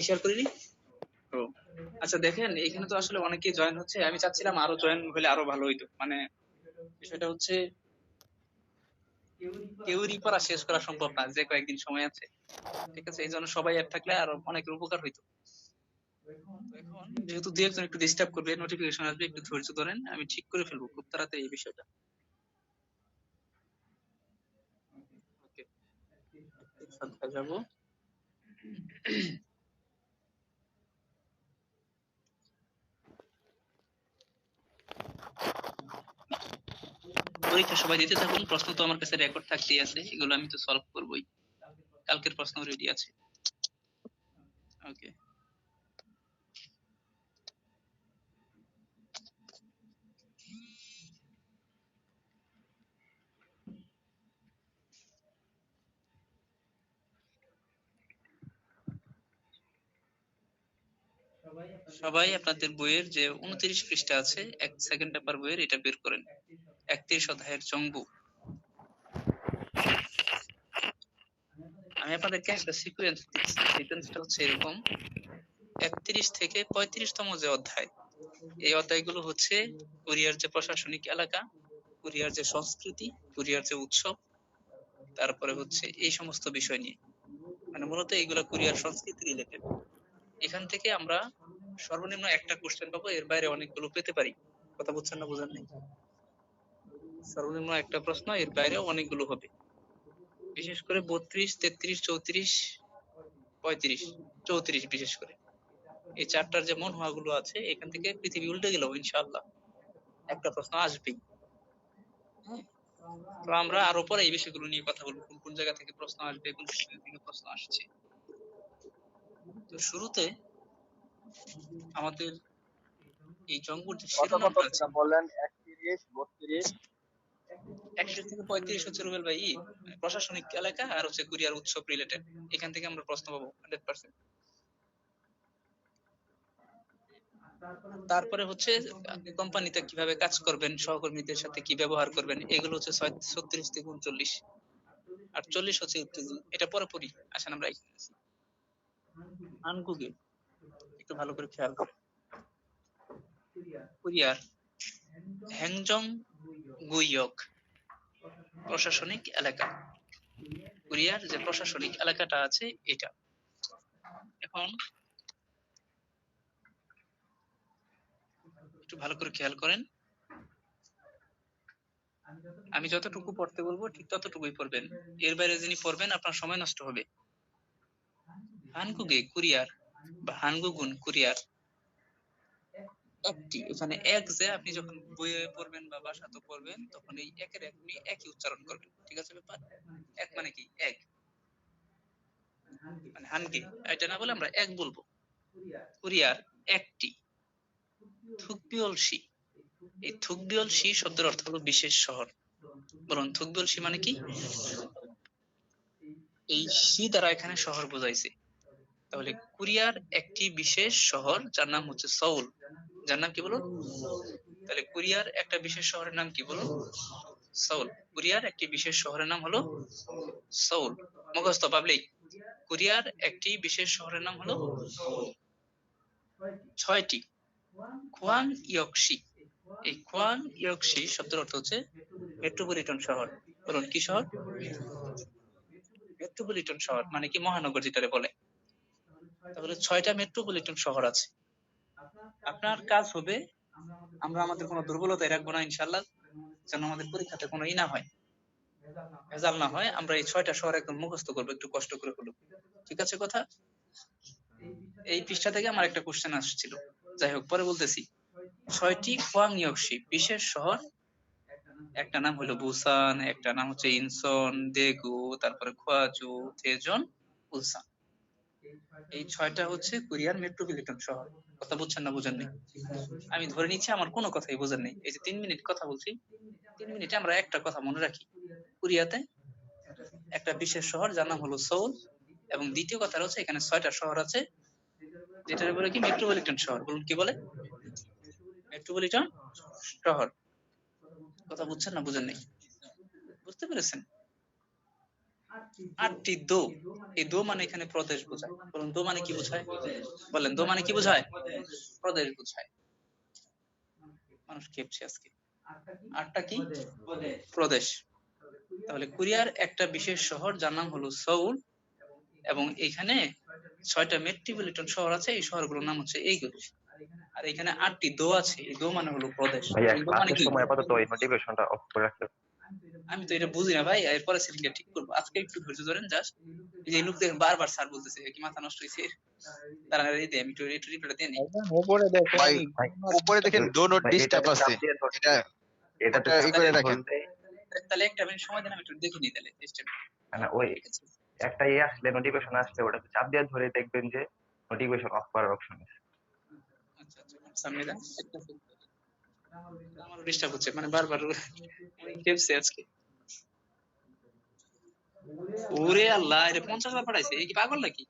Share করিনি। ও আচ্ছা, দেখেন এখানে তো আসলে অনেকেই জয়েন হচ্ছে, আমি চাচ্ছিলাম আরো জয়েন হলে আরো ভালো হইতো। মানে বিষয়টা হচ্ছে কেউরই পড়া শেষ করা সম্ভব না, যে কয়েকদিন সময় আছে। ঠিক আছে, এই জন্য সবাই অ্যাড থাকলে আরো অনেকের উপকার হইতো। তো এখন যেহেতু দু একজন একটু ডিস্টার্ব করবে, নোটিফিকেশন আসবে, একটু ধৈর্য ধরেন, আমি ঠিক করে ফেলবো খুব তাড়াতাড়ি এই বিষয়টা। ওকে, সন্ধ্যায় যাবো। পরীক্ষা সবাই দিতে থাকুন, প্রশ্ন তো আমার কাছে রেকর্ড থাকতেই আছে, এগুলো আমি তো সলভ করবোই। কালকের প্রশ্ন রেডি আছে। ওকে। সবাই আপনাদের বইয়ের যে 29 পৃষ্ঠা আছে, এক সেকেন্ড পেপার বইয়ের, এটা বের করেন। 31 অধ্যায়ের জংবু। আমি আপনাদেরকে একটা সিকোয়েন্স দিচ্ছি, সিকোয়েন্সটা হচ্ছে এরকম: 31 থেকে 35তম যে অধ্যায়, এই অধ্যায়গুলো হচ্ছে কোরিয়ার যে প্রশাসনিক এলাকা, কোরিয়ার যে সংস্কৃতি, কোরিয়ার যে উৎসব, তারপরে হচ্ছে এই সমস্ত বিষয় নিয়ে। মানে মূলত এইগুলা কোরিয়ার সংস্কৃতি রিলেটেড। এখান থেকে আমরা সর্বনিম্ন একটা কোশ্চেন পাবো, এর বাইরে অনেকগুলো পেতে পারি। কথা বুঝছেন না, বোঝেন নাই? সর্বনিম্ন একটা প্রশ্ন, এর বাইরে অনেকগুলো হবে। বিশেষ করে 32, 33, 34, 35, 34 বিশেষ করে এই চারটার যে মন হওয়া গুলো আছে, এখান থেকে পৃথিবী উল্টে গেলেও ইনশাআল্লাহ একটা প্রশ্ন আসবেই। হ্যাঁ, তো আমরা আরো পরে এই বিষয়গুলো নিয়ে কথা বলবো, কোন কোন জায়গা থেকে প্রশ্ন আসবে, কোন কোন জায়গা থেকে প্রশ্ন আসছে। তো শুরুতে আমাদের এই জঙ্গল যে কত কত শিরোনামটা আছে, বললেন? 31, 32? 31 থেকে 35 হচ্ছে রুবেল ভাই প্রশাসনিক এলাকা, আর হচ্ছে কোরিয়ার উৎসব রিলেটেড। এখান থেকে আমরা প্রশ্ন পাবো 100%। তারপরে হচ্ছে আপনি কোম্পানিতে কিভাবে কাজ করবেন, সহকর্মীদের সাথে কি ব্যবহার করবেন, এগুলো হচ্ছে 36 থেকে 39। আর 40 হচ্ছে উত্তেজনা, এটা পরে পড়ি। আসেন আমরা এখানে আছি। আনগুগে একটু ভালো করে খেয়াল করেন। কোরিয়ার হ্যাংজং গুইয়ক প্রশাসনিক এলাকা, কোরিয়ার যে প্রশাসনিক এলাকাটা আছে এটা। এখন একটু ভালো করে খেয়াল করেন, আমি যতটুকু পড়তে বলবো ঠিক ততটুকুই পড়বেন, এর বাইরে যিনি পড়বেন আপনার সময় নষ্ট হবে। হানগুগে কোরিয়ার বা হানগুগুন কোরিয়ার একটি, এখানে এক যে আপনি যখন বইয়ে পড়বেন বা বাসাতে পড়বেন, তখন এই একের আপনি একই উচ্চারণ করবেন। ঠিক আছে ব্যাপার? এক মানে কি? এক মানে হানগে, এটা না বলে আমরা এক বলবো। কোরিয়ার একটি থুকবিওলসি। এই থুকবিওলসি শব্দের অর্থ হলো বিশেষ শহর। বলুন থুকবিওলসি মানে কি? এই সি দ্বারা এখানে শহর বোঝাইছে। তাহলে কোরিয়ার একটি বিশেষ শহর যার নাম হচ্ছে সউল। যার নাম কি বলুন? তাহলে কোরিয়ার একটা বিশেষ শহরের নাম কি বলুন? সউল। কোরিয়ার একটি বিশেষ শহরের নাম হলো সউল। মুখস্থ পাবলিক। কোরিয়ার একটি বিশেষ শহরের নাম হলো 6টি। খোয়াং ইয়কশি। এই খোয়াং ইয়কশি শব্দের অর্থ হচ্ছে মেট্রোপলিটন শহর। বলুন কি শহর? মেট্রোপলিটন শহর মানে কি? মহানগর যেটারে বলে। তাহলে 6টা মেট্রোপলিটন শহর আছে। আপনার কাজ হবে, আমরা আমাদের কোনো দুর্বলতায় রাখবো না ইনশাআল্লাহ, যেন আমাদের পরীক্ষাতে কোনো ই না হয়, ভেজাল না হয়। আমরা এই 6টা শহর একদম মুখস্থ করবো, একটু কষ্ট করে হলো। ঠিক আছে কথা? এই পৃষ্ঠা থেকে আমার একটা কোশ্চেন আসছিল, যাই হোক পরে বলতেছি। 6টি খোয়াং ইয়কশি বিশেষ শহর, একটা নাম হলো বুসান, একটা নাম হচ্ছে ইনসন, দেগু, তারপরে খোয়াজু, থেজন, উলসান। এই 6টা হচ্ছে কোরিয়ার মেট্রোপলিটন শহর। কথা বুঝছেন না, বুঝেন নেই? আমি ধরে নিচ্ছি আমার কোনো কথাই বোঝেন নেই। এই যে 3 মিনিট কথা বলছি, 3 মিনিটে আমরা একটা কথা মনে রাখি: কোরিয়াতে একটা বিশেষ শহর যার নাম হলো সউল, এবং দ্বিতীয় কথা হচ্ছে এখানে 6টা শহর আছে, যেটা বলে কি? মেট্রোপলিটন শহর। বলুন কি বলে? মেট্রোপলিটন শহর। কথা বুঝছেন না, বুঝেন নেই? বুঝতে পেরেছেন? 8টি দো। এই দো মানে এখানে প্রদেশ বোঝায়। বলুন দো মানে কি বোঝায়? বলেন দো মানে কি বোঝায়? প্রদেশ বোঝায়। মানুষ খেপছে আজকে। 8টা কি? প্রদেশ। তাহলে কোরিয়ার একটা বিশেষ শহর যার নাম হলো সউল, এবং এখানে 6টা মেট্রোপলিটন শহর আছে। এই শহরগুলোর নাম হচ্ছে এইগুলো। আর এখানে 8টি দো আছে। এই দো মানে হলো প্রদেশ। ভাইয়া দো মানে ক্লাসের কি? সময় আপাতত এই নোটিফিকেশনটা অফ করে রাখতে। আমি তো এটা বুঝি না ভাই, এরপরে সেটিংটা ঠিক করবো। আজকে একটু ধৈর্য ধরেন জাস্ট। এই যে লোক দেখেন বারবার স্যার বলতেছে কি মাথা নষ্ট হয়েছে, তারা এই দিয়ে আমি একটু রিপ্লাইটা দিয়ে নিই। উপরে ভাই দেখেন ভাই উপরে দেখেন ডো নট ভাই ডিস্টার্ব এটাতে আছে, চাপ দিয়ে এটা এটাতে ওটা চাপ ই করে দিয়ে রাখেন। ধরলে তাহলে একটা মিনিট সময় দেন, আমি একটু দেখে নিই তাহলে স্টেপ। না ওই ঠিক আছে একটা আসলে নোটিফিকেশন আসলে ওটাতে চাপ দিয়ে ধরে দেখবেন যে নোটিফিকেশন অফ করার অপশন আছে। আচ্ছা আচ্ছা, সামনে দেন একটা সেকেন্ড। আমারও ডিস্টার্ব হচ্ছে, মানে বারবার ওই খেপছে আজকে। ওরে আল্লাহ, এটা 50 বার পাঠাইছে, এই কি পাগল নাকি?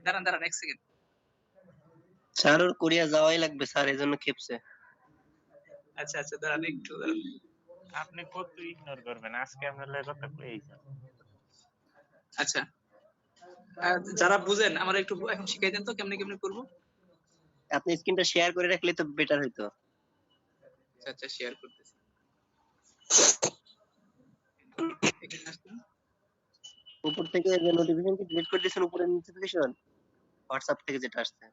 দাঁড়ান দাঁড়ান এক সেকেন্ড। স্যার ওর কোরিয়া যাওয়াই লাগবে স্যার, এজন্য খেপছে। আচ্ছা আচ্ছা দাঁড়ান একটু দাঁড়ান। আপনি কত ইগনোর করবেন, আজকে আমরা লে কথা কই আচ্ছা, যারা বুঝেন আমার একটু এখন শিখাই দেন তো কেমনে কেমনে করবো। আপনি স্ক্রিনটা শেয়ার করে রাখলে তো বেটার হইতো। আচ্ছা আচ্ছা, শেয়ার করতেছি। এখানে আসুন। উপর থেকে যে নোটিফিকেশন কি ডিলিট করে দিয়েছেন, উপরে নোটিফিকেশন হোয়াটসঅ্যাপ থেকে যেটা আসছে,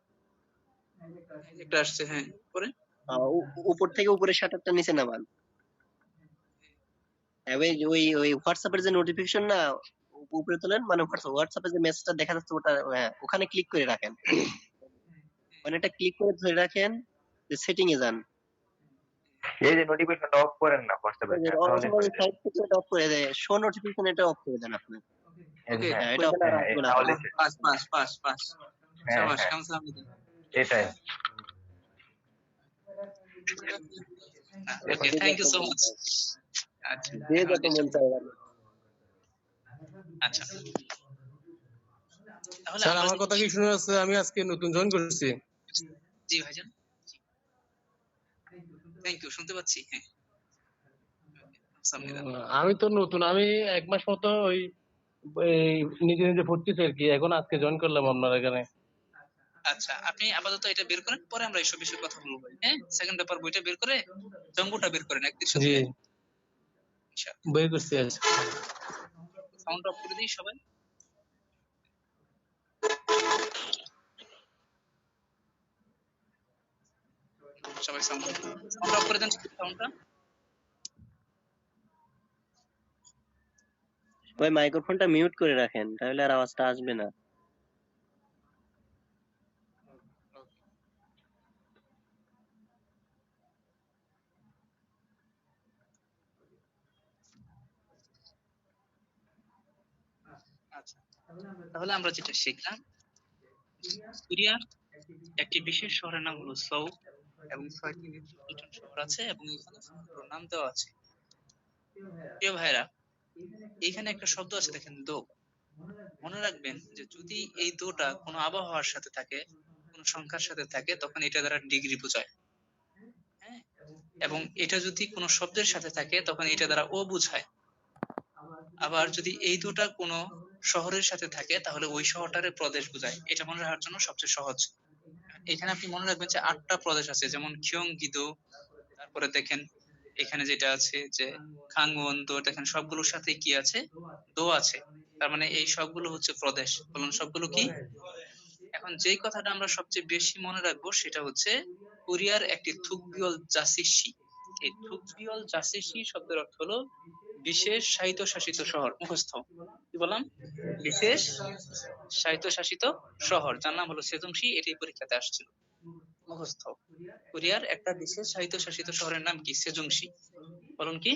এই যে একটা আসছে, হ্যাঁ পরে উপর থেকে উপরে শাটারটা নিচে নামান। ওই ওই ওই হোয়াটসঅ্যাপের যে নোটিফিকেশন না, উপরে তোলেন, মানে হোয়াটসঅ্যাপে যে মেসেজটা দেখা যাচ্ছে ওটা, হ্যাঁ ওখানে ক্লিক করে রাখেন। মানে এটা ক্লিক করে ধরে রাখেন, যে সেটিং এ যান, এই যে নোটিফিকেশনটা অফ করেন না হোয়াটসঅ্যাপে, তাহলে অটোমেটিক সাইড থেকে এটা অফ করে দেয়, শো নোটিফিকেশন এটা অফ করে দেন আপনি। ওকে, হ্যাঁ হ্যাঁ এটা অফ করে আসবে না তাহলে আপনার। Pass pass pass pass. হ্যাঁ শাবাশ, হ্যাঁ কামসাম দিন। এটাই। ওকে, যে থ্যাংক যত ইউ সো মন মাচ। চায়, আচ্ছা যে এখন যত মন চায় আর কি। আচ্ছা, তাহলে স্যার আমরা আমার কথা কি শুনে যাচ্ছে? আমি আজকে নতুন জয়েন করেছি। জি ভাইজান, থ্যাংক ইউ, শুনতে পাচ্ছি, হ্যাঁ। সামনে দেন। আমি তো নতুন, আমি 1 মাস মতো ওই এই নিজে নিজে পড়তেছি আর কি। এখন আজকে জয়েন করলাম আপনার এখানে। আচ্ছা, আপনি আপাতত এটা বের করেন, পরে আমরা এইসব বিষয়ে কথা বলবো। হ্যাঁ, সেকেন্ড পেপার বইটা বের করে জম্বুটা বের করেন একত্রিশ জি, দিলে। বই করছি আজ। সাউন্ড অফ করে দিই সবাই। সবাই সাউন্ড অফ করে দেন সাউন্ডটা। ওই মাইক্রোফোনটা মিউট করে রাখেন, তাহলে আর আওয়াজটা আসবে না। আচ্ছা, তাহলে আমরা যেটা শিখলাম, কোরিয়ার একটি বিশেষ শহরের নাম হলো সৌ, এবং 6টি মেট্রোপলিটন শহর আছে, এবং এখানে শহরগুলোর নাম দেওয়া আছে। প্রিয় ভাইরা, এখানে একটা শব্দ আছে দেখেন, দো। মনে রাখবেন যে যদি এই দোটা কোনো আবহাওয়ার সাথে থাকে, কোনো সংখ্যার সাথে থাকে, তখন এটা দ্বারা ডিগ্রি বোঝায়। হ্যাঁ, এবং এটা যদি কোনো শব্দের সাথে থাকে তখন এটা দ্বারা ও বোঝায়। আবার যদি এই দুটা কোনো শহরের সাথে থাকে তাহলে ওই শহরটারে প্রদেশ বোঝায়। এটা মনে রাখার জন্য সবচেয়ে সহজ। এখানে আপনি মনে রাখবেন যে 8টা প্রদেশ আছে, যেমন কিয়ংগিদো, তারপরে দেখেন এখানে যেটা আছে যে খাংওন দো, দেখেন সবগুলোর সাথে কি আছে, দো আছে। তার মানে এই সবগুলো হচ্ছে প্রদেশ। বলুন সবগুলো কি? এখন যেই কথাটা আমরা সবচেয়ে বেশি মনে রাখবো সেটা হচ্ছে কোরিয়ার একটি থুকবিয়ল জাসিসি। এই থুকবিয়ল জাসিসি শব্দের অর্থ হলো বিশেষ স্বায়ত্তশাসিত শহর। মুখস্থ কি বললাম? বিশেষ স্বায়ত্তশাসিত শহর, যার নাম হলো সেজংশি। এটাই পরীক্ষাতে আসছিল, মুখস্থ। কোরিয়ার একটা বিশেষ স্বায়ত্তশাসিত শহরের নাম কি? সেজংশি। বলুন কি?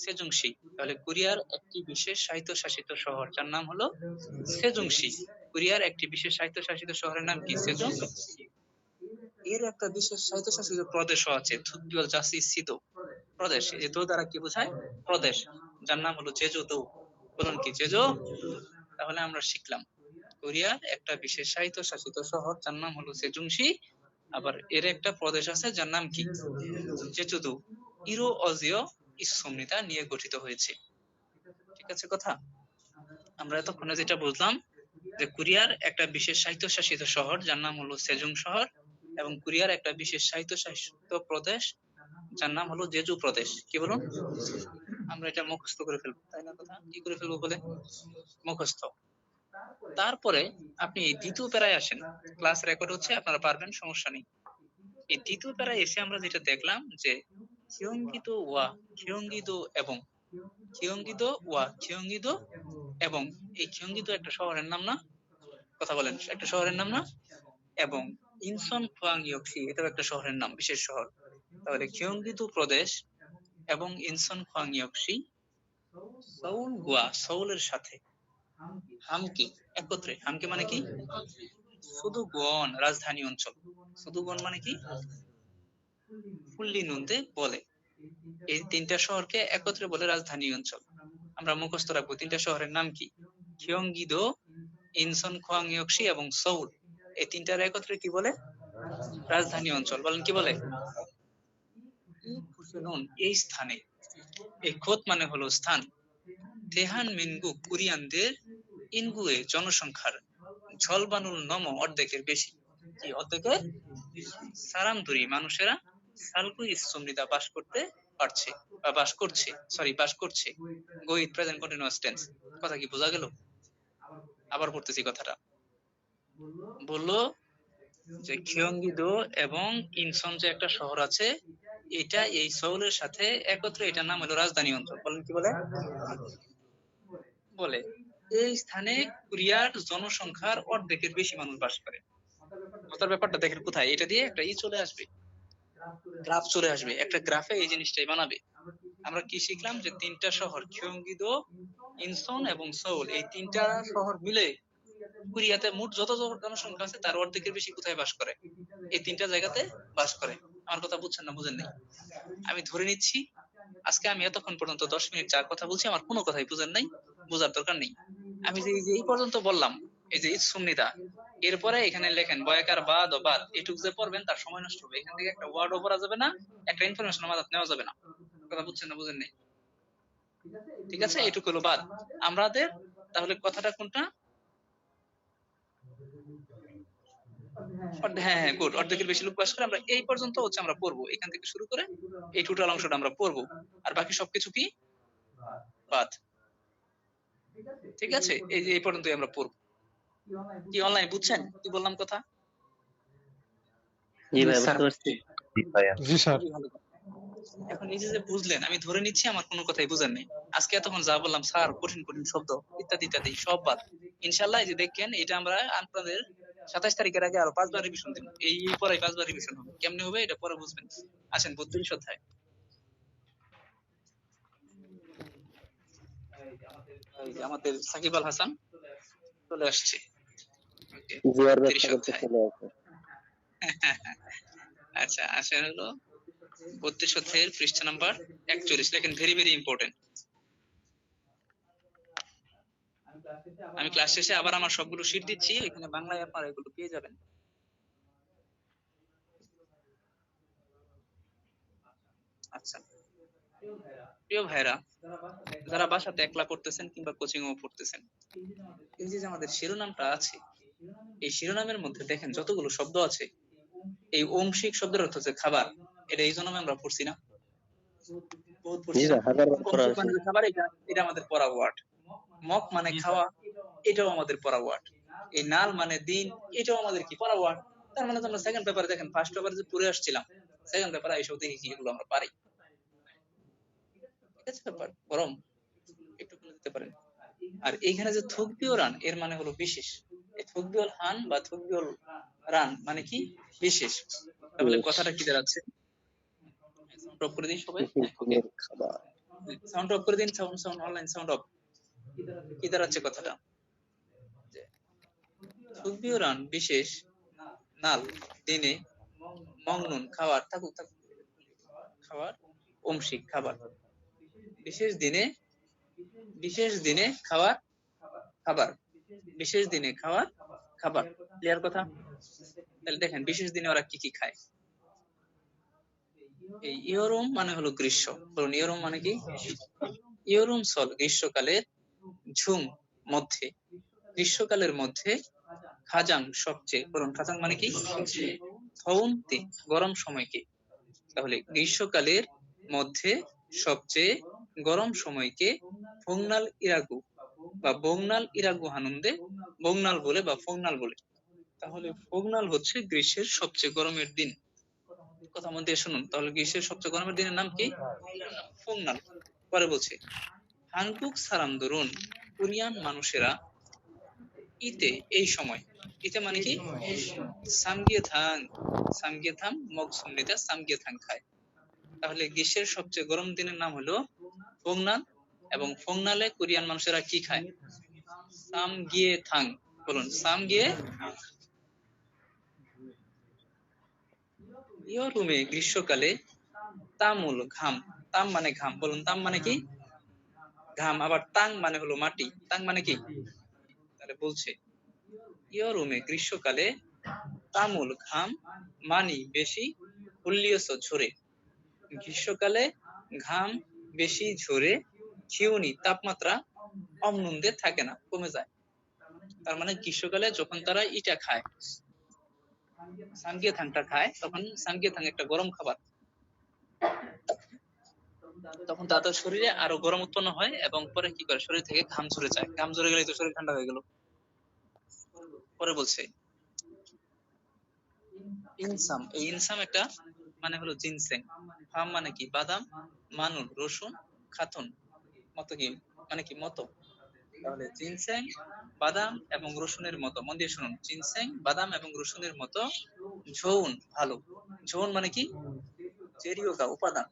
সেজংশি। তাহলে কোরিয়ার একটি বিশেষ স্বায়ত্তশাসিত শহর যার নাম হলো সেজংশি। কোরিয়ার একটি বিশেষ স্বায়ত্তশাসিত শহরের নাম কি? সেজংশি। এর একটা বিশেষ স্বায়ত্তশাসিত প্রদেশও আছে, থুকবিয়ল জাসিসিদো প্রদেশ। এই দো দ্বারা কি বোঝায়? প্রদেশ, যার নাম হলো জেজু-দো। বলুন কি? জেজু। তাহলে আমরা শিখলাম কোরিয়ার একটা বিশেষ স্বায়ত্তশাসিত শহর যার নাম হলো সেজংশি, আবার এর একটা প্রদেশ আছে যার নাম কি? জেজু-দো। ইরো অজিও ইসমনিতা নিয়ে গঠিত হয়েছে। ঠিক আছে কথা? আমরা এতক্ষণে যেটা বুঝলাম যে কোরিয়ার একটা বিশেষ স্বায়ত্তশাসিত শহর যার নাম হলো সেজুং শহর, এবং কোরিয়ার একটা বিশেষ স্বায়ত্তশাসিত প্রদেশ যার নাম হলো জেজু প্রদেশ। কি বলুন? আমরা এটা মুখস্থ করে ফেলবো, তাই না? কথা কি করে ফেলবো বলে? মুখস্থ। তারপরে আপনি এই দ্বিতীয় প্যারায় আসেন, ক্লাস রেকর্ড হচ্ছে, আপনারা পারবেন, সমস্যা নেই। এই দ্বিতীয় প্যারায় এসে আমরা যেটা দেখলাম যে খিয়ঙ্গিদো ওয়া, খিয়ঙ্গিদো এবং, খিয়ঙ্গিদো ওয়া, খিয়ঙ্গিদো এবং, এই খিয়ঙ্গিদো একটা শহরের নাম না? কথা বলেন, একটা শহরের নাম না? এবং ইনসন খোয়াংইয়ক্সি, এটাও একটা শহরের নাম, বিশেষ শহর। তাহলে খিয়ঙ্গিদো প্রদেশ এবং ইনসন খোয়াংইয়ক্সি সৌল গোয়া, সৌলের সাথে হামকি একত্রে। হামকি মানে কি? সুদুগন, রাজধানী অঞ্চল। সুদুগন মানে কি? ফুল্লি নুনতে বলে। এই তিনটা শহরকে একত্রে বলে রাজধানী অঞ্চল। আমরা মুখস্থ রাখবো তিনটা শহরের নাম কি? খিয়ঙ্গিদো, ইনসন খোয়াংইয়ক্সি এবং সৌল। এই তিনটার একত্রে কি বলে? রাজধানী অঞ্চল। বলেন কি বলে? এই স্থানে, এই খোত মানে হলো স্থান, তেহান মিনগু কোরিয়ানদের, ইনগুয়ে জনসংখ্যার, ঝলবানুল নম অর্ধেকের বেশি। কি অর্ধেকের? সারামদুরি মানুষেরা সালকু ইসমৃদা বাস করতে পারছে বা বাস করছে, বাস করছে। গো ইট প্রেজেন্ট কন্টিনিউয়াস টেন্স। কথা কি বোঝা গেল? আবার পড়তেছি কথাটা। বললো যে খিয়ঙ্গিদো এবং ইনসন যে একটা শহর আছে, এটা এই সৌলের সাথে একত্রে, এটার নাম হলো রাজধানী অঞ্চল। বলেন কি বলে? বলে এই স্থানে কোরিয়ার জনসংখ্যার অর্ধেকের বেশি মানুষ বাস করে। কথার ব্যাপারটা দেখেন কোথায়, এটা দিয়ে একটা চলে আসবে, গ্রাফ চলে আসবে, একটা গ্রাফে এই জিনিসটাই বানাবে। আমরা কি শিখলাম? যে তিনটা শহর খিয়ঙ্গিদো, ইনসন এবং সৌল, এই তিনটা শহর মিলে কোরিয়াতে মোট যত জনসংখ্যা আছে তার অর্ধেকের বেশি কোথায় বাস করে? এই তিনটা জায়গাতে বাস করে। আমার কথা বুঝছেন না বুঝেন নাই? আমি ধরে নিচ্ছি আজকে আমি এতক্ষণ পর্যন্ত 10 মিনিট যার কথা বলছি আমার কোনো কথাই বুঝেন নাই, বোঝার দরকার নেই। আমি যে এই পর্যন্ত বললাম, এই যে ইসমৃদা, এরপরে এখানে লেখেন বয়াকার বাদ ও বাদ, এটুক যে পড়বেন তার সময় নষ্ট হবে। এখান থেকে একটা ওয়ার্ডও পড়া যাবে না, একটা ইনফরমেশন মাথায় নেওয়া যাবে না। কথা বুঝছেন না বুঝেন নাই? ঠিক আছে, এটুকু হলো বাদ আমাদের। তাহলে কথাটা কোনটা? হ্যাঁ হ্যাঁ, গুড। অর্ধেকের বেশি লোক বাস করে। আমরা এই পর্যন্ত হচ্ছে আমরা পড়বো, এখান থেকে শুরু করে এই টোটাল অংশটা আমরা পড়বো, আর বাকি সবকিছু কি? বাদ। ঠিক আছে, এই যে এই পর্যন্তই আমরা পড়বো। কি অনলাইন বুঝছেন কি বললাম কথা? জি ভাই, বুঝতে পারছি। জি ভাইয়া। জি স্যার। এখন এই যে বুঝলেন, আমি ধরে নিচ্ছি আমার কোনো কথাই বুঝেন নাই। আজকে এতক্ষণ যা বললাম স্যার, কঠিন কঠিন শব্দ ইত্যাদি ইত্যাদি সব বাদ। ইনশাল্লাহ এই যে দেখেন, এটা আমরা আপনাদের 27 তারিখের আগে আরো 5 বার রিভিশন দিব। এই পরে 5 বার রিভিশন হবে। কেমনে হবে এটা পরে বুঝবেন। আসেন 32 অধ্যায়। এই যে আমাদের সাকিব আল হাসান চলে আসছে। ওকে, জুয়ার 32 ব্যবসা করতে অধ্যায়। চলে আসে। আচ্ছা, আসেন হলো 32 অধ্যায়ের পৃষ্ঠা নাম্বার 41। দেখেন, ভেরি ভেরি ইম্পর্টেন্ট। আমি ক্লাস শেষে আবার আমার সবগুলো শীট দিচ্ছি, এখানে বাংলায় আপনারা এগুলো পেয়ে যাবেন। আচ্ছা, প্রিয় ভাইরা, যারা বাসাতে একলা পড়তেছেন কিংবা কোচিং ও পড়তেছেন, এই যে আমাদের শিরোনামটা আছে, এই শিরোনামের মধ্যে দেখেন যতগুলো শব্দ আছে, এই ওমশিক শব্দের অর্থ হচ্ছে খাবার। এটা এই জন্য আমরা পড়ছি না? বহুত জি পড়ছি না? ভাই, হাজারবার পড়া ওমশিক আছে। মানে খাবার, এটা আমাদের পড়া ওয়ার্ড। মক মানে খাওয়া, এটাও আমাদের পড়া ওয়ার্ড। এই নাল মানে দিন, এটাও আমাদের কি পড়া ওয়ার্ড। তার মানে তোমরা সেকেন্ড পেপারে দেখেন, ফার্স্ট পেপারে যে পড়ে আসছিলাম, সেকেন্ড পেপারে এইসব দেখি কি এগুলো আমরা পারি। ঠিক আছে ব্যাপার, গরম একটু খুলে দিতে পারেন। আর এইখানে যে থকবিও রান, এর মানে হলো বিশেষ। এই থকবিওল হান বা থকবিওল রান মানে কি? বিশেষ। তাহলে কথাটা কি দাঁড়াচ্ছে? সাউন্ড অফ করে দিন সবাই। ওকে, দিনের খাবার। সাউন্ড অফ করে দিন। Sound online sound of. কি দাঁড়াচ্ছে কথাটা? থকবিও রান বিশেষ, নাল দিনে, মংনুন খাবার, থাকুক থাকুক, খাবার, অংশিক খাবার, বিশেষ দিনে, বিশেষ দিনে খাবার, খাবার, বিশেষ দিনে খাবার, খাবার। ক্লিয়ার কথা? তাহলে দেখেন বিশেষ দিনে ওরা কি কি খায়। এই ইয়রুম মানে হলো গ্রীষ্ম। বলুন ইয়রুম মানে কি? ইয়রুম সল গ্রীষ্মকালে, ঝুম মধ্যে, গ্রীষ্মকালের মধ্যে খাজাং সবচেয়ে, বলুন খাজাং মানে কি? থৌন্তে গরম সময়কে। তাহলে গ্রীষ্মকালের মধ্যে সবচেয়ে গরম সময়কে ফোংনাল ইরাগু বা বংনাল ইরাগু হানুন্দে বংনাল বলে বা ফোংনাল বলে। তাহলে ফোংনাল হচ্ছে গ্রীষ্মের সবচেয়ে গরমের দিন। কথা মন দিয়ে শুনুন, তাহলে গ্রীষ্মের সবচেয়ে গরমের দিনের নাম কি? ফোংনাল। পরে বলছে হানকুক সারামদরুন, কোরিয়ান মানুষেরা ইতে এই সময়, ইতে মানে কি? সামগিয়েথাং, সামগিয়েথাং মগসুমনিদা সামগিয়েথাং খায়। তাহলে গ্রীষ্মের সবচেয়ে গরম দিনের নাম হলো ফোংনাল, এবং ফোংনালে কোরিয়ান মানুষেরা কি খায়? সামগিয়েথাং। বলুন সামগিয়ে। ইয়রুমে গ্রীষ্মকালে তামুল ঘাম, তাম মানে ঘাম, বলুন তাম মানে কি? ঘাম। আবার তাং মানে হলো মাটি, তাং মানে কি? তাহলে বলছে ইয়রুমে গ্রীষ্মকালে তামুল ঘাম মানি বেশি উল্লিয়স ঝরে। গ্রীষ্মকালে ঘাম বেশি ঝরে, খিউনি তাপমাত্রা অমনুন্দে থাকে না, কমে যায়। তার মানে গ্রীষ্মকালে যখন তারা ইটা খায়, সামগিয়েথাংটা খায়, তখন সামগিয়েথাং একটা গরম খাবার, তখন তাদের শরীরে আরো গরম উৎপন্ন হয় এবং পরে কি করে শরীর থেকে ঘাম ঝরে যায়। ঘাম ঝরে গেলে তো শরীর ঠান্ডা হয়ে গেল। পরে বলছে ইনসাম, এই ইনসাম একটা মানে হলো জিনসেং। ফাম মানে কি? বাদাম, মানুন রসুন, খাতুন মতো কি মানে কি? মতো। তাহলে জিনসেং বাদাম এবং রসুনের মতো, মন দিয়ে শুনুন, জিনসেং বাদাম এবং রসুনের মতো ঝৌন ভালো। ঝৌন মানে কি? জেরিওগা উপাদান।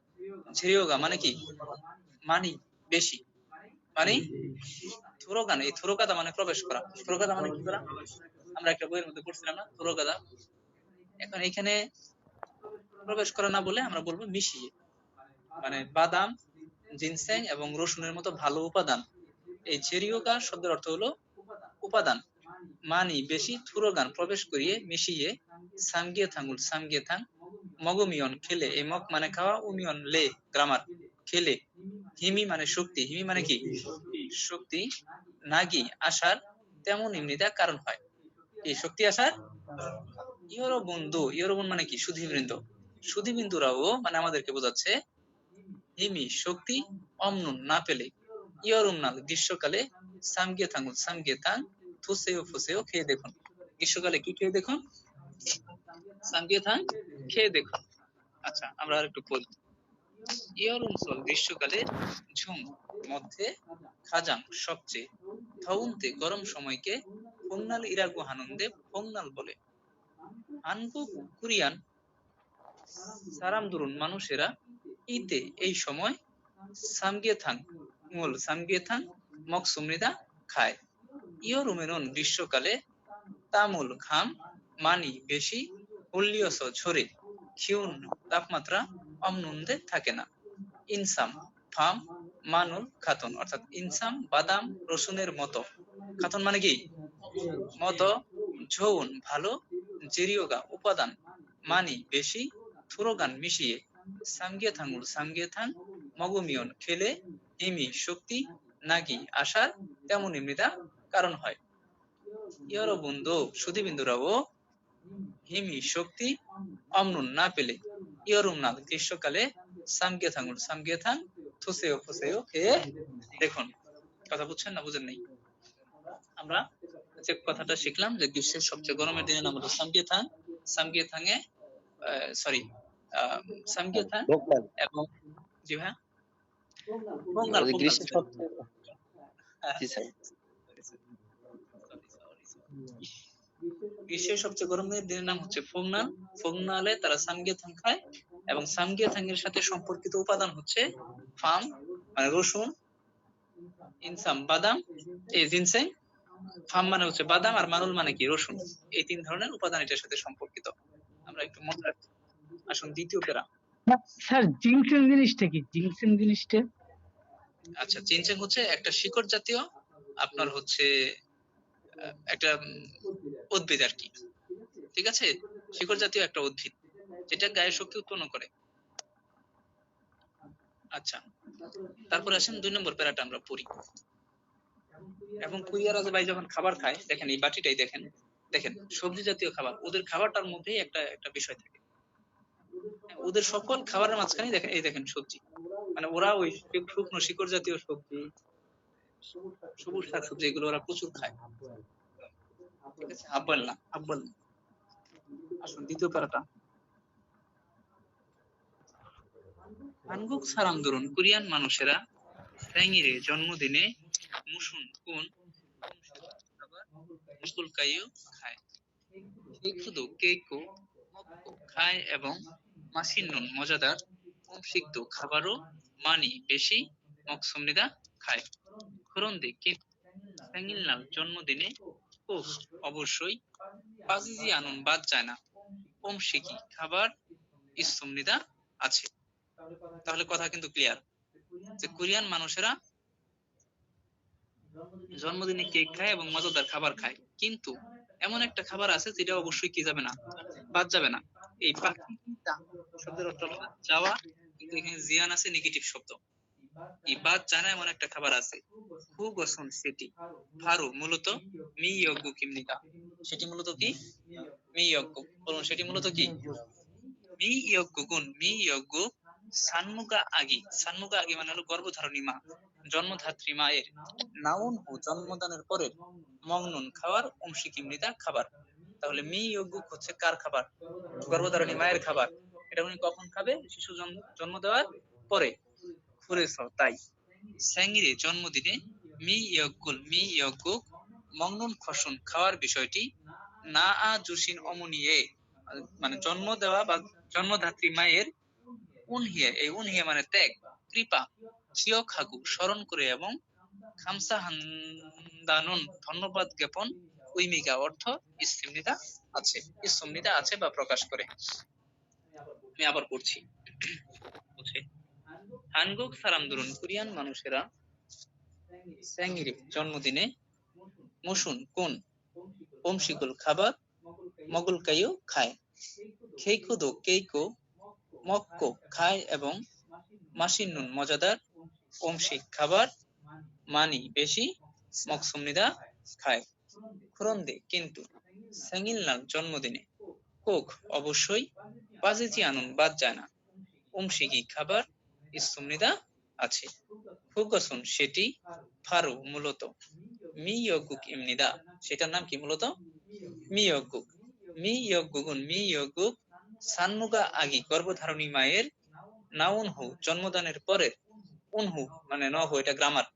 জেরিওগা মানে কি? মানি বেশি, মানে থুরোগান, এই থুরোগাদা মানে প্রবেশ করা। থুরোগাদা মানে কি করা? আমরা একটা বইয়ের মধ্যে পড়ছিলাম না থুরোগাদা। এখন এখানে প্রবেশ করা না বলে আমরা বলবো মিশিয়ে, মানে বাদাম, জিনসেং এবং রসুনের মতো ভালো উপাদান। এই জেরিওগা শব্দের অর্থ হলো উপাদান, মানি বেশি, থুরোগান প্রবেশ করিয়ে, মিশিয়ে, সামগিয়েথাঙ্গুল সামগিয়েথাং মগমিয়ন খেলে, এই মগ মানে খাওয়া, উমিয়ন লে গ্রামার খেলে, হিমি মানে শক্তি, হিমি মানে কি? শক্তি, নাগি আসার, তেমন এমনিতে কারণ হয়। এই শক্তি আসার ইয়রো বন্ধু, ইয়রোবন মানে কি? সুধীবৃন্দ, সুধীবৃন্দুরাও মানে আমাদেরকে বোঝাচ্ছে হিমি শক্তি, অমনুন না পেলে, ইয়রুমনাল গ্রীষ্মকালে, সামগিয়েথাঙ্গুল সামগিয়েথাং থুসেও ফুসেও খেয়ে দেখুন। গ্রীষ্মকালে কি খেয়ে দেখুন? সামগিয়েথাং খেয়ে দেখুন। আচ্ছা আমরা আর একটু পড়ি। ইয়রুমসল গ্রীষ্মকালে, ঝুম মধ্যে, খাজাং সবচেয়ে, থাউনতে গরম সময়কে, ফোংনাল ইরাগু হানুন্দে ফোংনাল বলে। হানকুক কোরিয়ান সারামদুরুন মানুষেরা ইতে এই সময়, সামগিয়েথাং মূল সামগিয়েথাং মকসুমনিদা খায়। ইয়রুমেনন গ্রীষ্মকালে, তামুল ঘাম মানি বেশি উল্লিয়স ঝরে, খিউন তাপমাত্রা অমনুন্দে থাকে না। ইনসাম ফাম মানুল খাতুন, অর্থাৎ ইনসাম বাদাম রসুনের মতো, খাতুন মানে কি? মতো, ঝৌন ভালো, জেরিওগা উপাদান, মানি বেশি, থুরোগান মিশিয়ে, সামগিয়েথাঙ্গুল সামগিয়েথাং মগমিয়ন খেলে, হিমি শক্তি, নাগি আসার, তেমন মৃদা কারণ হয়। ইয়রো বন্ধু সুধীবিন্দুরাও হিমি শক্তি অমনুন না পেলে, ইয়রুমনাল গ্রীষ্মকালে, সামগিয়েথাঙ্গুল সামগিয়েথাং থুসেও ফুসেও খেয়ে দেখুন। কথা বুঝছেন না বুঝেন নাই? আমরা যে কথাটা শিখলাম যে গ্রীষ্মের সবচেয়ে গরমের দিনের নাম হলো সামগিয়েথাং, সামগিয়েথাং এ সরি সামগিয়েথাং ভোগনাল। এবং জি ভাই পোঙ্গাল, পোঙ্গাল গ্রীষ্মের সবচেয়ে, জি স্যার। গ্রীষ্মের সবচেয়ে গরমের দিনের নাম হচ্ছে ফোংনাল। ফোংনালে তারা সামগিয়েথাং খায় এবং সামগিয়েথাং এর সাথে সম্পর্কিত উপাদান হচ্ছে ফাম মানে রসুন, ইনসাম বাদাম, এই জিনসেং। ফাম মানে হচ্ছে বাদাম আর মানুল মানে কি? রসুন। এই তিন ধরনের উপাদান এটার সাথে সম্পর্কিত। আমরা একটু মনে রাখি। আসুন দ্বিতীয় প্যারা। স্যার জিনসেন জিনিসটা কি? জিনসেন জিনিসটা আচ্ছা জিনসেং হচ্ছে একটা শিকড় জাতীয় আপনার হচ্ছে একটা উদ্ভিদ আর কি, ঠিক আছে? শিকড় জাতীয় একটা উদ্ভিদ যেটা গায়ে শক্তি উৎপন্ন করে। আচ্ছা তারপরে আসেন 2 নম্বর প্যারাটা আমরা পড়ি। এবং কোরিয়ারা যে ভাই যখন খাবার খায়, দেখেন এই বাটিটাই দেখেন, দেখেন সবজি জাতীয় খাবার, ওদের খাবারটার মধ্যেই একটা একটা বিষয় থাকে। ওদের সকল খাবারের মাঝখানে দেখেন, এই দেখেন সবজি, মানে ওরা ওই শুকনো শিকড় জাতীয় সবজি, সবুজ শাকসবজি এগুলো ওরা প্রচুর খায়। ঠিক আছে, আব্বাল না, আব্বাল না। আসুন দ্বিতীয় প্যারাটা। হানগুক সারামদুরুন, কোরিয়ান মানুষেরা স্যাঙ্গিরে জন্মদিনে মুসুন কোন খাবার মুকুল কাইও খায়। কেকুদো কেকো মক্কো খায় এবং মাসিন্নুন মজাদার সিদ্ধ খাবারও মানি বেশি মকসুমনিদা খায়। খরন্দে কে স্যাঙ্গিলনাল জন্মদিনে কোক অবশ্যই পাজিজি আনুন বাদ যায় না ওমশিকি খাবার ইসুমনিদা আছে। তাহলে কথা কিন্তু ক্লিয়ার যে কোরিয়ান মানুষেরা জন্মদিনে কেক খায় এবং মজাদার খাবার খায়, কিন্তু এমন একটা খাবার আছে যেটা অবশ্যই কি যাবে না, বাদ যাবে না। এই শব্দের অর্থ হলো যাওয়া, কিন্তু এখানে জিয়ান আছে নেগেটিভ শব্দ। এই বাদ জানা এমন একটা খাবার আছে, হুগসন সেটি ফারু মূলত মিয়গ্গু কিমনিকা, সেটি মূলত কি মিয়গ্গু, বলুন সেটি মূলত কি মিয়গ্গু গুণ মিয়গ্গু সানমুগা আগি, সানমুগা আগি মানে হলো গর্ভধারণী মা, জন্মধাত্রী মায়ের, নাউন হু জন্মদানের পরের, মংনুন খাবার, অংশিকি মৃদা খাবার। তাহলে মিয়গ্গুক হচ্ছে কার খাবার? গর্ভধারণী মায়ের খাবার। এটা উনি কখন খাবে? শিশু জন্ম দেওয়ার পরে। ফুরেছ তাই স্যাঙ্গিরে জন্মদিনে মিয়গ্গুক মংনুন খসুন খাওয়ার বিষয়টি না আ জুসিন অমনিয়ে, মানে জন্ম দেওয়া বা জন্মধাত্রী মায়ের উনহিয়ে, এই উনহিয়ে মানে ত্যাগ, কৃপা, চিয় খাগু স্মরণ করে এবং খামসা হান্দানুন ধন্যবাদ জ্ঞাপন, উইমিকা অর্থ ইসমিতা আছে, ইসমিতা আছে বা প্রকাশ করে। আমি আবার পড়ছি। হানগুক সারামদুরুন, কোরিয়ান মানুষেরা স্যাঙ্গিরে জন্মদিনে মুসুন কোন ওমশিকুল খাবার মগুল কাইও খায়। খেইকুদো কেইকো মক্কো খায় এবং মাসিন্নুন মজাদার, ওমশিক খাবার, মানি বেশি, মকসুমনিদা খায়। খুরন্দে কিন্তু স্যাঙ্গিলনাল জন্মদিনে কোক অবশ্যই পাজিজি আনুন বাদ যায় না ওমশিকি খাবার ইসুমনিদা আছে। খুগসুন সেটি, ফারু মূলত, মিয়গ্গুক ইমনিদা সেটার নাম কি মূলত মিয়গ্গুক, মিয়গ্গুগুন মিয়গ্গুক সানমুগা আগি গর্ভধারণী মায়ের, নাউনহু জন্মদানের পরের, উনহু মানে নহু এটা গ্রামার,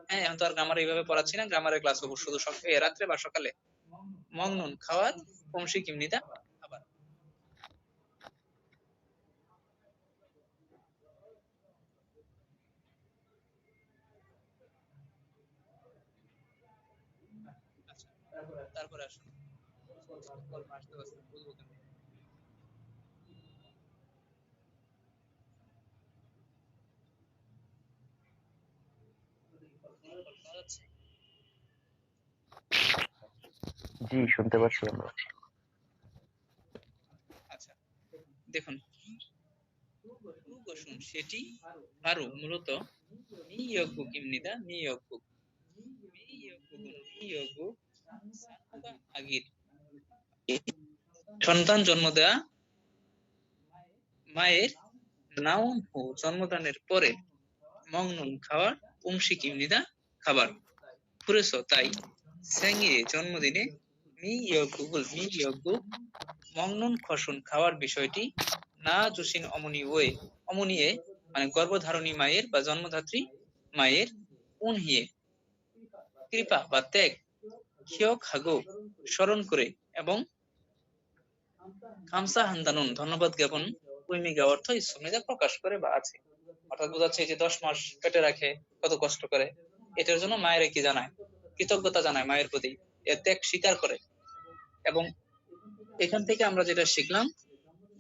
হ্যাঁ এখন তো আর গ্রামার এইভাবে পড়াচ্ছি না, গ্রামারের ক্লাস হবো শুধু রাত্রে বা সকালে। মংনুন খাওয়ার, অংশিক ইমনিদা খাবার। তারপরে আসুন বুঝবো কেমনে? জি শুনতে পাচ্ছি আমরা। আচ্ছা দেখুন, হুগসুন সেটি, ফারু মূলত, মিয়গ্গুক ইমনিদা মিয়গ্গুক, মিয়গ্গুক সানমুগা আগির সন্তান জন্ম দেয়া মায়ের, নাউন হু জন্মদানের পরে, মংনুন খাওয়ার, উমশিক ইমনিদা খাবার। ফুরেছ তাই স্যাঙ্গিরে জন্মদিনে মিয়গ্গুক মংনুন খসুন খাওয়ার বিষয়টি না জুসিন অমনিয়ে মানে গর্ভধারণী মায়ের বা জন্মধাত্রী মায়ের, উনহিয়ে কৃপা বা ত্যাগ, খিয় খাগো স্মরণ করে এবং খামসা হান্দানুন ধন্যবাদ জ্ঞাপন, উইমিগা অর্থ ইসুমিদা প্রকাশ করে বা আছে। অর্থাৎ বোঝাচ্ছে যে 10 মাস পেটে রাখে, কত কষ্ট করে, এটার জন্য মায়ের কি জানায়, কৃতজ্ঞতা জানায় মায়ের প্রতি, এর ত্যাগ স্বীকার করে। এবং এখান থেকে আমরা যেটা শিখলাম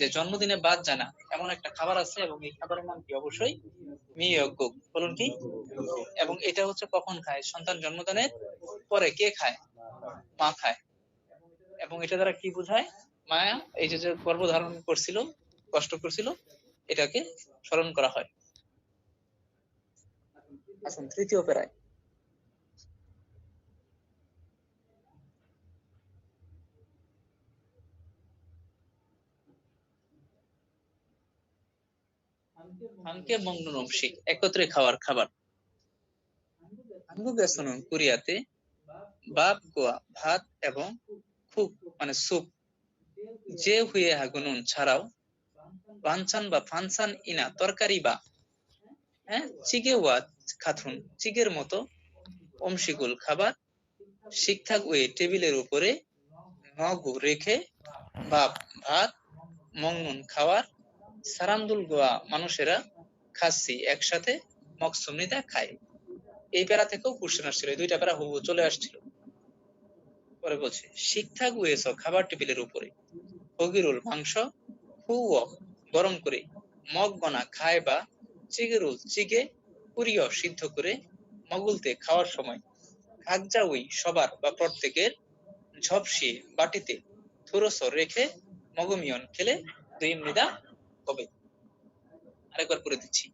যে জন্মদিনে বাদ জানা এমন একটা খাবার আছে, এবং এই খাবারের নাম কি? অবশ্যই মিয়গ্গুক। বলুন কি? এবং এটা হচ্ছে কখন খায়? সন্তান জন্মদানের পরে। কে খায়? মা খায়। এবং এটা দ্বারা কি বোঝায়? মায়া এই যে গর্ভধারণ করছিল, কষ্ট করছিল, এটাকে স্মরণ করা হয়। আসুন তৃতীয় প্যারায়। হামকে মংনুন অংশিক একত্রে খাওয়ার খাবার। হাঙ্গুগাসনুন কোরিয়াতে বাপ গোয়া ভাত এবং খুব মানে স্যুপ। যে হুয়ে হাগুনুন ছাড়াও বানচান বা ফানসান ইনা তরকারি বা চিগে ওয়া খাথুন চিগের মতো অংশিকুল খাবার। শিকথাক ওয়ে টেবিলের উপরে নগু রেখে বাপ ভাত মংনুন খাওয়ার সারান্দুল গোয়া মানুষেরা খাচ্ছি একসাথে মকসুমনিদা খায়। এই প্যারা থেকেও কোশ্চেন আসছিল, এই দুইটা প্যারা হুবহু চলে আসছিল। পরে বলছে শিকথাক ওয়েস খাবার টেবিলের উপরে হগিরুল মাংস হুও গরম করে মগ গনা খায় বা চিগেরুল চিগে পুরিয় সিদ্ধ করে মগুলতে খাওয়ার সময় খাগজা ওই সবার বা প্রত্যেকের ঝপসিয়ে বাটিতে থুরসর রেখে মগমিয়ন খেলে দুই মৃদা হবে। আরেকবার করে দিচ্ছি।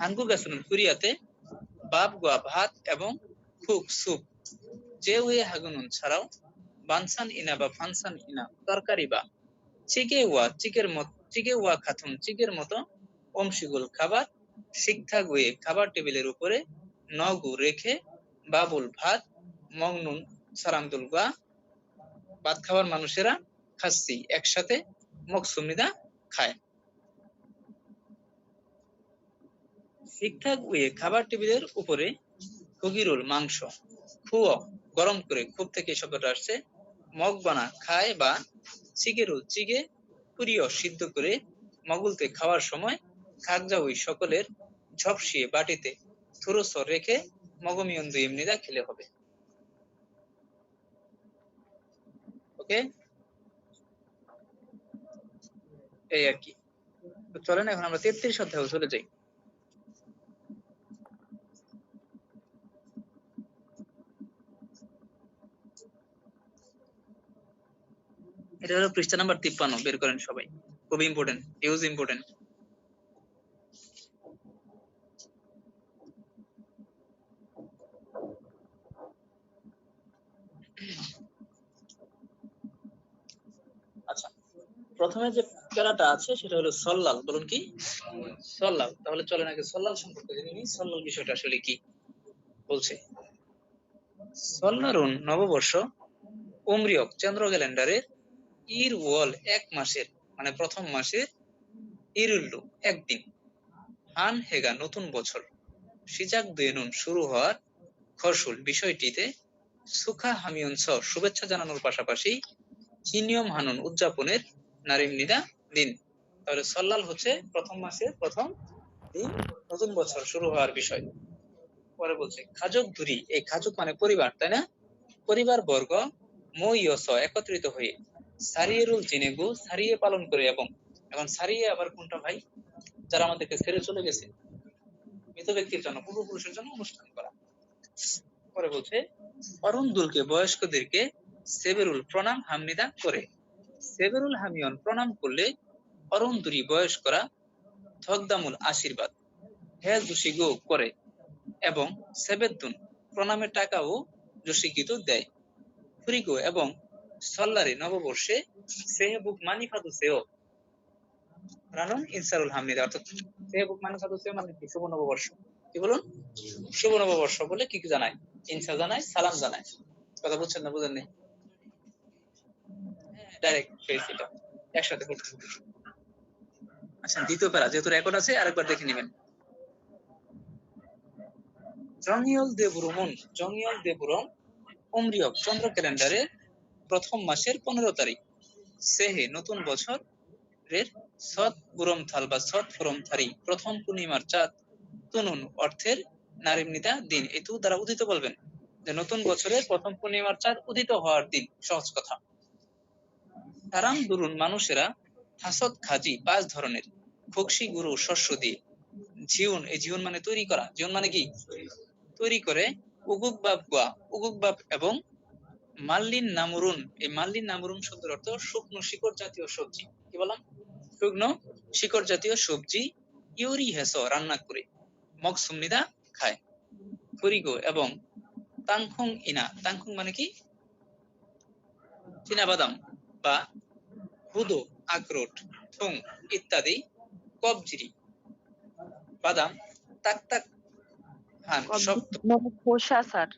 হাঙ্গুগাসনুন কোরিয়াতে বাপ গোয়া ভাত এবং খুক স্যুপ। যে ওয়ে হাগুনুন ছাড়াও বানসান ইনা বা ফানসান ইনা তরকারি বা চিগে ওয়া খাথুন চিগের মতো অংশীগুল খাবার। শিকথাক ওয়ে খাবার টেবিলের উপরে নগু রেখে বাবুল ভাত মংনুন সারামদুল গোয়া ভাত খাবার মানুষেরা খাচ্ছি একসাথে মকসুমিদা খায়। ঠিকঠাক ওয়ে খাবার টেবিলের উপরে হগিরুল মাংস খুও গরম করে, খুব থেকে এই শব্দটা আসছে, মগ বানা খায় বা চিগেরুল চিগে পুরিয় সিদ্ধ করে মগুলতে খাওয়ার সময় খাগজা ওই সকলের ঝপসিয়ে বাটিতে থুরসর রেখে মগমিয়ন দুই এমনিদা খেলে হবে। ওকে, এই আর কি। তো চলেন এখন আমরা 33 অধ্যায়ে চলে যাই। এটা হলো পৃষ্ঠা নাম্বার 53, বের করেন সবাই, খুবই ইম্পর্টেন্ট, হিউজ ইম্পর্টেন্ট। আচ্ছা, প্রথমে যে প্যারাটা আছে সেটা হলো সল্লাল। বলুন কি সল্লাল? তাহলে চলেন আগে সল্লাল সম্পর্কে জেনে নিই। সল্লাল বিষয়টা আসলে কি বলছে। সল্লারুন নববর্ষ উমরিয়ক চন্দ্র ক্যালেন্ডারের ইর ওয়াল এক মাসের মানে প্রথম মাসের ইরুল্লু একদিন হান হেগা নতুন বছর সিজাক দুয়েনুন শুরু হওয়ার খরসুল বিষয়টিতে সুখা হামিয়ন স শুভেচ্ছা জানানোর পাশাপাশি চিনিয়ম হানুন উদযাপনের নারিমনিদা দিন। তাহলে সল্লাল হচ্ছে প্রথম মাসের প্রথম দিন, নতুন বছর শুরু হওয়ার বিষয়। পরে বলছে খাজক ধুরি, এই খাজক মানে পরিবার, তাই না? পরিবার বর্গ মইয়স একত্রিত হয়ে সারিয়েরুল জিনেগু সারিয়ে পালন করে। এবং এখন সারিয়ে আবার কোনটা ভাই? যারা আমাদেরকে ছেড়ে চলে গেছে, মৃত ব্যক্তির জন্য, পূর্বপুরুষের জন্য অনুষ্ঠান করা। পরে বলছে অরুণদুলকে বয়স্কদেরকে সেবেরুল প্রণাম হামনিদা করে। সেবেরুল হামিয়ন প্রণাম করলে অরুণদুরি বয়স্করা থকদামুল আশীর্বাদ হে জুশিগো করে এবং সেবেদ্দুন প্রণামের টাকাও জসিকিত দেয়। ফুরিগো এবং সল্লারে নববর্ষে সেহেবুক মানিফাদু সেও রানুন ইনসারুল হামনিদা। অর্থাৎ সেহেবুক মানিফাদু সেও মানে কি? শুভ নববর্ষ। কি বলুন? শুভ নববর্ষ বলে কি কি জানায়? ইনসা জানায়, সালাম জানায়। কথা বুঝছেন না? বুঝেন নেই? ডাইরেক্ট ফেস এটা একসাথে করতে হবে। আচ্ছা, দ্বিতীয় প্যারা যেহেতু রেকর্ড আছে আরেকবার দেখে নেবেন। জংইয়ল দেবুরম উমরিয়ক চন্দ্র ক্যালেন্ডারের প্রথম মাসের 15 তারিখ সেহে নতুন বছরের সৎ বুরমথাল বা সৎ ফরমথারি প্রথম পূর্ণিমার চাঁদ তুনুন অর্থের নারিমনিদা দিন। এই তু দ্বারা উদিত বলবেন যে নতুন বছরের প্রথম পূর্ণিমার চাঁদ উদিত হওয়ার দিন। সহজ কথা। তারাম দুরুন মানুষেরা হাসত খাজি 5 ধরনের ফকসি গুরু শস্য দিয়ে জিউন, এই জিউন মানে তৈরি করা, জিউন মানে কি? তৈরি করে উগুকবাব এবং মাল্লিন নামুরুন। এই মাল্লিন নামুরুন শব্দের অর্থ শুকনো শিকড় জাতীয় সবজি। কি বললাম? শুকনো শিকড় জাতীয় সবজি ইউরি হেস রান্না করে মকসুমনিদা খায়। ফরিগো এবং তাংখুং ইনা, তাংখুং মানে কি চীনাবাদাম বা হুদো আখরোট, থুং ইত্যাদি, কবজিরি বাদাম, তাক তাক খান শক্ত, মানে খোসা স্যার।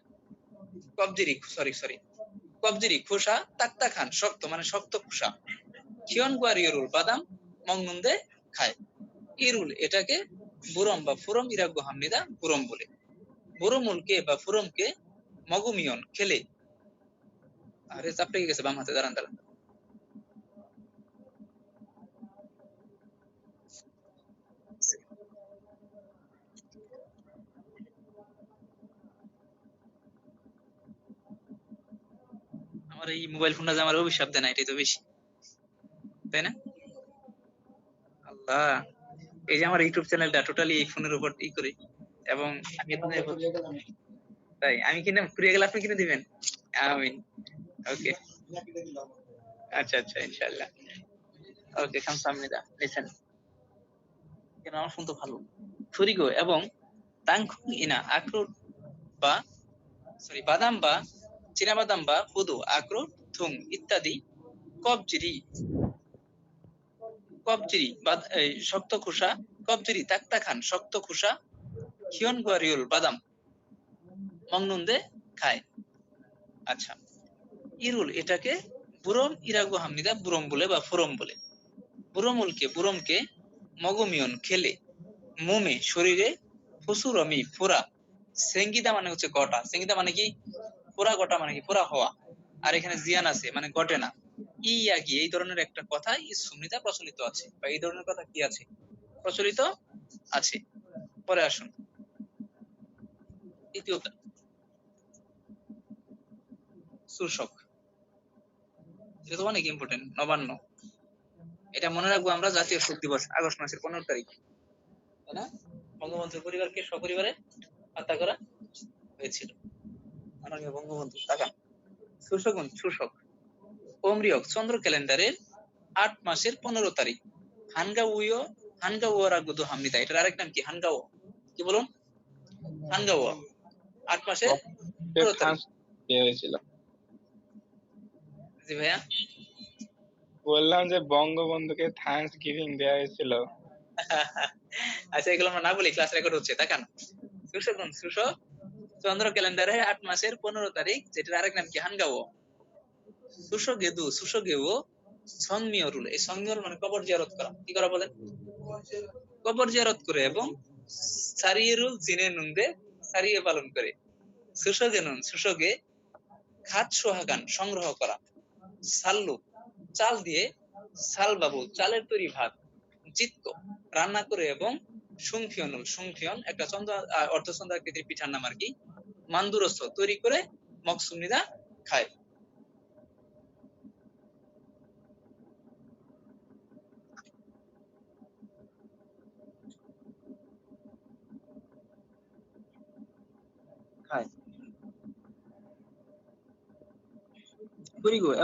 কবজিরি খোসা, তাক্তা খান শক্ত মানে শক্ত খোসা, খিয়ন গুয়ার ইরুল বাদাম মংনুন্দে খায়। ইরুল এটাকে বুরম বা ফুরম ইরাগ্য হামনিদা বুরম বলে। বুরমুলকে বা ফুরমকে মগুমিয়ন খেলে, আরে চাপড়ে গেছে বাম হাতে, দাঁড়ান দাঁড়ান, আমার এই মোবাইল ফোনটা যে আমার অভিশাপ দেয় না, এটাই তো বেশি, তাই না? আল্লাহ, এই যে আমার ইউটিউব চ্যানেলটা টোটালি এই ফোনের উপর ই করে, এবং তাই আমি কিনে ফুরিয়ে গেলে আপনি কিনে দিবেন। আমিন। ওকে, আচ্ছা আচ্ছা, ইনশাআল্লাহ। ওকে, খামসাহামনিদা, লিসেন। কেন আমার ফোন তো ভালো। ফুরিগো এবং তাংখুং ইনা আখরোট বা বাদাম বা চীনাবাদাম বা হুদু আখরোট, থুং ইত্যাদি, কবজিরি শক্ত খোসা, কবজিরি তাক্তা খান শক্ত খোসা, খিয়ন গুয়ারিউল বাদাম মংনুন্দে খায়। আচ্ছা, ইরুল এটাকে বুরম ইরাগু হামনিদা বুরম বলে বা ফুরম বলে। বুরমকে মগমিয়ন খেলে, মোমে শরীরে, ফুসুরমি ফোরা, সেঙ্গিদা মানে হচ্ছে গটা, সেঙ্গিদা মানে কি ফোরা, গটা মানে কি ফোরা হওয়া, আর এখানে জিয়ান আছে মানে ঘটে না, ইয়াগি এই ধরনের একটা কথা ইসুমনিদা প্রচলিত আছে, বা এই ধরনের কথা কি আছে, প্রচলিত আছে। পরে আসুন তৃতীয়টা, শূষক। এটা তো অনেক ইম্পর্টেন্ট, নবান্ন। এটা মনে রাখবো আমরা জাতীয় শোক দিবস আগস্ট মাসের 15 তারিখ, তাই না? বঙ্গবন্ধুর পরিবারকে সপরিবারে হত্যা করা হয়েছিল, মাননীয় বঙ্গবন্ধু। তাকান, শূষক অমৃয়ক চন্দ্র ক্যালেন্ডারের 8 মাসের 15 তারিখ, হানগাও রাগুদু হামনিদা, এটার আরেক নাম কি? হানগাও, কি বলুন? হানগাও 8 মাসের 15 তারিখ। হয়েছিল। জি ভাইয়া, বললাম যে বঙ্গবন্ধুকে থ্যাঙ্কস গিভিং দেওয়া হয়েছিল। আচ্ছা, এগুলো আমরা না বলি, ক্লাস রেকর্ড হচ্ছে। তাকান, শূষক চন্দ্র ক্যালেন্ডারে 8 মাসের 15 তারিখ, যেটার আরেক নাম কি? হানগাও। সুসগেও সংমিয়রুল, এই সংমিয়রুল মানে কবর জিয়ারত করা। কি করা বলেন? কবর জিয়ারত করে, এবং সারিয়েরুল জিনে নুন্দে সারিয়ে পালন করে। সুসগে খাত সোহাগান সংগ্রহ করা, সাল্লু চাল দিয়ে, সালবাবু চালের তৈরি ভাত, জিত্ত রান্না করে, এবং সুংফিয়ন একটা অর্ধচন্দ্র আকৃতির পিঠার নাম আর কি, মান্দুরস্থ তৈরি করে মকসুমনিদা খায়।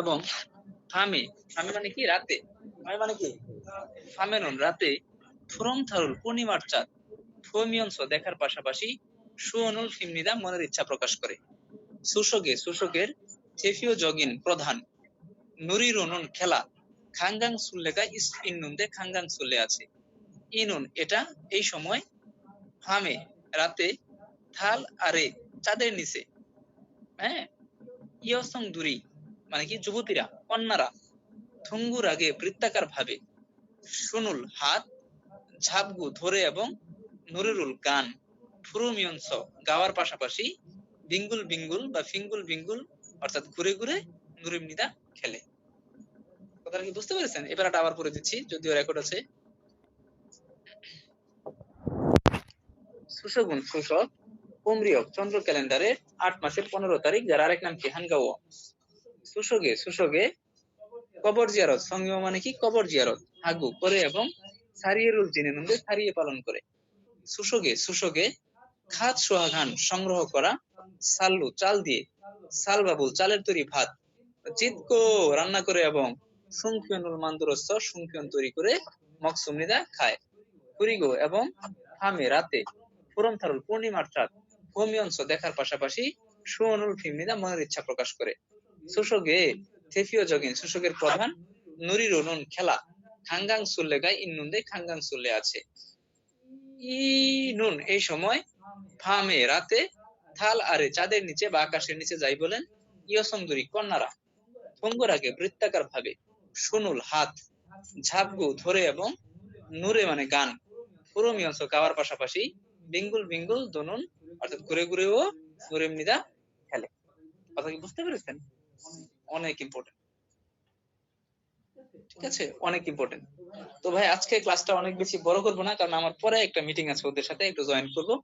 এবং ফামে মানে কি? রাতে। মানে কি? ফামেনন রাতে, ফুরম থারুল পূর্ণিমার চাঁদ, ফোমিয়ন্স দেখার পাশাপাশি সুয়নুল ফিমনিদা মনের ইচ্ছা প্রকাশ করে। সুশোগের থেফিও জগিন প্রধান, নুরিরুনুন খেলা, খাঙ্গাং সুল্লেকা ইন্নুন্দে খাঙ্গাং সুল্লে আছে। ইনুন এটা এই সময়, ফামে রাতে, থাল আরে চাঁদের নিচে, হ্যাঁ, ইয়সং দুরি মানে কি? যুবতীরা, কন্যারা, থুঙ্গুর আগে বৃত্তাকার ভাবে, সুনুল হাত, ঝাপগু ধরে, এবং নুরিরুল গান, ফুরুমিয়ন্স গাওয়ার পাশাপাশি, বিঙ্গুল বা ফিঙ্গুল অর্থাৎ ঘুরে ঘুরে নুরিমনিদা খেলে। কথাটা কি বুঝতে পেরেছেন? এবার আবার পড়ে দিচ্ছি, যদিও রেকর্ড আছে। শূষক অমৃয়ক চন্দ্র ক্যালেন্ডারের 8 মাসের 15 তারিখ, যার আরেক নাম কি? হানগাও। সুসগে কবর জিয়ারত, সংযম মানে কি? কবর জিয়ারত হাগু করে, এবং সারিয়েরুল জিনে নুন্দে সারিয়ে পালন করে। সুসগে খাত সোহাগান সংগ্রহ করা, সাল্লু চাল দিয়ে, সালবাবুল চালের তৈরি ভাত, জিতকো রান্না করে, এবং সুংফিয়নুল মান্দুরস্থ সুংফিয়ন তৈরি করে মকসুমনিদা খায়। কুরিগো এবং ফামে রাতে, ফুরম থারুল পূর্ণিমার চাঁদ, হোমিয়ংস দেখার পাশাপাশি সুনুল ফিমনিদা মনের ইচ্ছা প্রকাশ করে সুসগে থেফিও জগিন সুসগের প্রধান নুরিরো নুন খেলা খাঙ্গাং সুল্লে গায় ইন্নুন্দে খাঙ্গাং সুল্লে আছে ই নুন এই সময় ফামে রাতে থাল আরে চাঁদের নিচে বা আকাশের নিচে যাই বলেন ইয়সন্দুরি কন্যারা থঙ্গরাকে বৃত্তাকার ভাবে সুনুল হাত ঝাপগু ধরে এবং নূরে মানে গান পুরোমিয়ংস গাওয়ার পাশাপাশি বিঙ্গুল বিঙ্গুল দনুন অর্থাৎ ঘুরে ঘুরে ও নুরেমনিদা খেলে। কথা কি বুঝতে পেরেছেন? অনেক ইম্পর্টেন্ট, ঠিক আছে, অনেক ইম্পর্টেন্ট। তো ভাই আজকে ক্লাসটা অনেক বেশি বড় করবো না, কারণ আমার পরে একটা মিটিং আছে, ওদের সাথে একটু জয়েন করবো।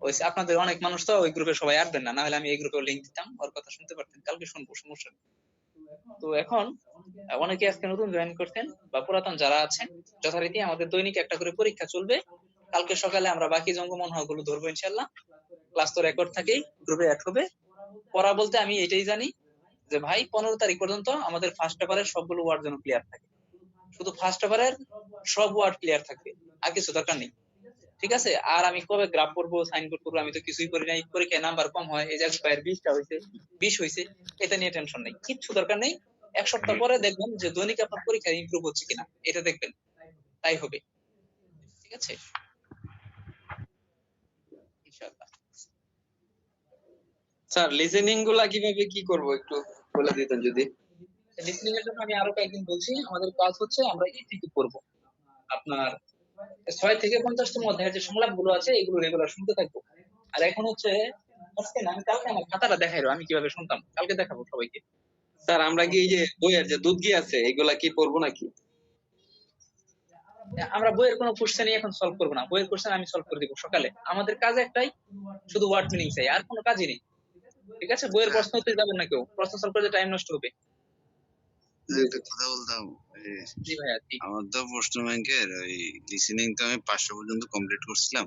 ওই আপনাদের অনেক মানুষ তো ওই গ্রুপে সবাই আসবেন না, না হলে আমি এই গ্রুপে লিংক দিতাম, ওর কথা শুনতে পারতেন, কালকে শুনবো, সমস্যা নেই। তো এখন অনেকে আজকে নতুন জয়েন করছেন বা পুরাতন যারা আছেন, যথারীতি আমাদের দৈনিক একটা করে পরীক্ষা চলবে। কালকে সকালে আমরা বাকি জঙ্গমন গুলো ধরবো ইনশাল্লাহ। ক্লাস তো রেকর্ড থাকেই, গ্রুপে অ্যাড হবে। পড়া বলতে আমি এটাই জানি যে ভাই 15 তারিখ পর্যন্ত আমাদের ফার্স্ট পেপারের সবগুলো ওয়ার্ড যেন ক্লিয়ার থাকে, শুধু ফার্স্ট পেপারের সব ওয়ার্ড ক্লিয়ার থাকবে, আর কিছু দরকার নেই, ঠিক আছে? আর আমি কবে গ্রাফ করবো, সাইন করবো, আমি তো কিছুই করি নাই। পরীক্ষায় নাম্বার কম হয়, এই যে 20টা হয়েছে, 20 হয়েছে, এটা নিয়ে টেনশন নেই, কিচ্ছু দরকার নেই। এক সপ্তাহ পরে দেখবেন যে দৈনিক আপনার পরীক্ষায় ইমপ্রুভ হচ্ছে কিনা, এটা দেখবেন, তাই হবে, ঠিক আছে ইনশাআল্লাহ। স্যার লিসেনিং গুলা কিভাবে কি করব একটু বলে দিতেন যদি। লিসনিং এর জন্য আমি আরো কয়েকদিন বলছি। আমাদের কাজ হচ্ছে আমরা ইপিকিউ করব, আপনার 6 থেকে 50তম অধ্যায়ের যে সংলাপ গুলো আছে এগুলো রেগুলার শুনতে থাকবো। আর এখন হচ্ছে আজকে না, আমি কালকে আমার খাতাটা দেখাইরো আমি কিভাবে শুনতাম, কালকে দেখাবো সবাইকে। স্যার আমরা কি এই যে বইয়ের যে দুধ কি আছে এগুলা কি পড়বো নাকি? আমরা বইয়ের কোনো কোশ্চেনই এখন সলভ করবো না, বইয়ের কোশ্চেন আমি সলভ করে দিব সকালে। আমাদের কাজ একটাই, শুধু ওয়ার্ড মিনিং চাই, আর কোনো কাজই নেই, ঠিক আছে? বইয়ের প্রশ্ন উত্তর যাবেন না কেউ, প্রশ্ন সলভ করতে টাইম নষ্ট হবে। একটা কথা বলতাম, জি ভাইয়া, জি। আমার তো প্রশ্ন ব্যাংকের ওই লিসেনিং তো আমি 500 পর্যন্ত কমপ্লিট করছিলাম,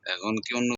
এখন কি অন্য